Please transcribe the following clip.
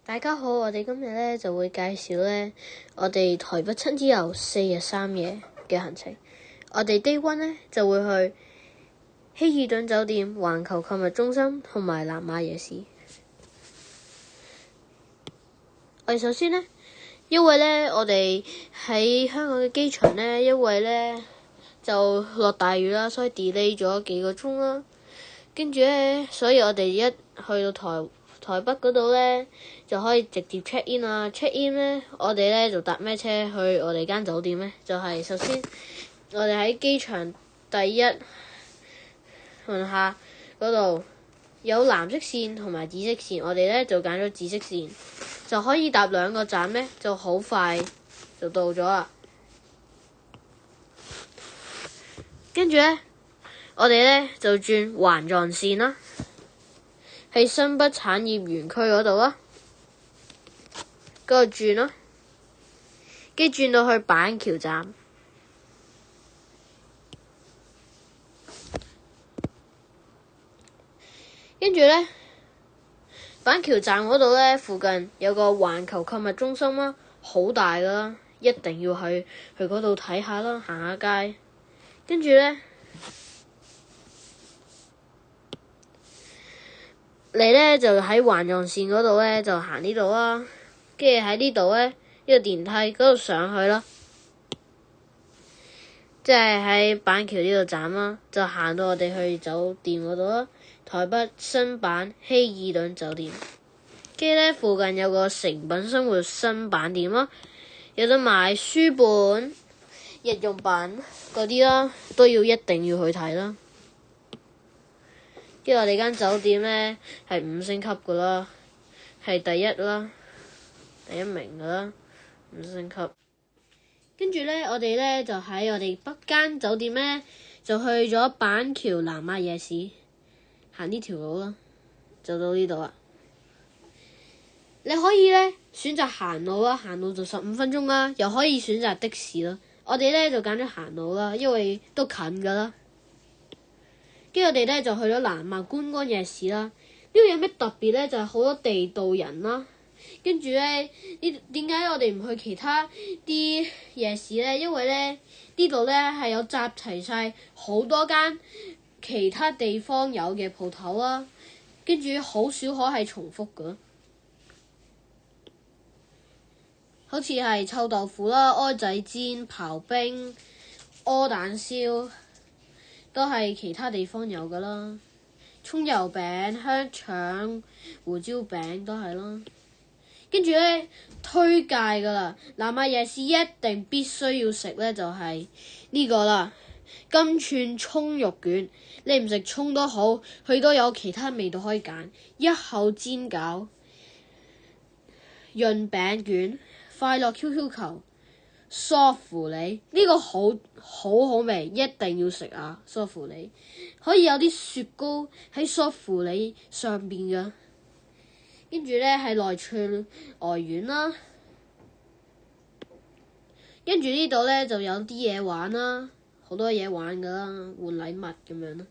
大家好，我哋今日咧就會介紹咧我哋台北親子遊4日3夜嘅行程。我哋 Day 1咧就會去希爾頓酒店、環球購物中心同埋南亞夜市。我哋首先咧，因為咧我哋喺香港嘅機場咧，因為咧就落大雨啦，所以 delay 咗幾個鐘啦。跟住咧，所以我哋一去到台北嗰度咧，就可以直接 check in 啦。check in 咧，我哋咧就搭咩車去我哋間酒店咧？就係首先我哋喺機場第一門下嗰度有藍色線同埋紫色線，我哋咧就揀咗紫色線，就可以搭2個站咧，就好快就到咗啦。跟住咧，我哋咧就轉環狀線啦，喺新北產業園區嗰度啦，嗰度轉啦，跟住轉到去板橋站，跟住咧板橋站嗰度咧附近有個環球購物中心啦，好大噶啦，一定要去嗰度睇下啦，行下街。跟住咧，你咧就喺環狀線嗰度咧就行呢度啦，跟住喺呢度咧呢個電梯嗰度上去啦，即係喺板橋呢個站啦，就行到我哋去酒店嗰度啦，台北新版希爾頓酒店。跟住咧附近有個誠品生活新版店啦，有得買書本、日用品嗰啲啦，都一定要去睇啦。跟住我哋間酒店咧係5星級噶啦，係第一名噶啦，5星級。跟住咧，我哋咧就喺我哋北間酒店咧，就去咗板橋南亞夜市，行呢條路啦，就到呢度啦。你可以咧選擇行路啦，行路就15分鐘啦，又可以選擇的士啦。我哋咧就揀咗行路啦，因為都近噶啦。跟住我哋咧就去咗南亞觀光夜市啦。呢度有咩特別咧？就係好多地道人啦。跟住咧，點解我哋唔去其他啲夜市咧？因為咧呢度咧係有集齊晒好多間其他地方有嘅鋪頭啦。跟住好少可係重複噶，好似係臭豆腐啦、蚵仔煎、刨冰、蚵蛋燒，都係其他地方有噶啦。葱油餅、香腸、胡椒餅都係啦。跟住咧推介噶啦，南亞夜市一定必須要食咧就係呢個啦，金串葱肉卷。你唔食葱都好，佢都有其他味道可以揀。一口煎餃、潤餅卷、快樂 QQ 球、梳芙梨，呢個好好味，一定要食啊！梳芙梨可以有啲雪糕喺梳芙梨上邊噶。跟住咧係內脆外軟啦，跟住呢度咧就有啲嘢玩啦，好多嘢玩噶啦，換禮物咁樣啦。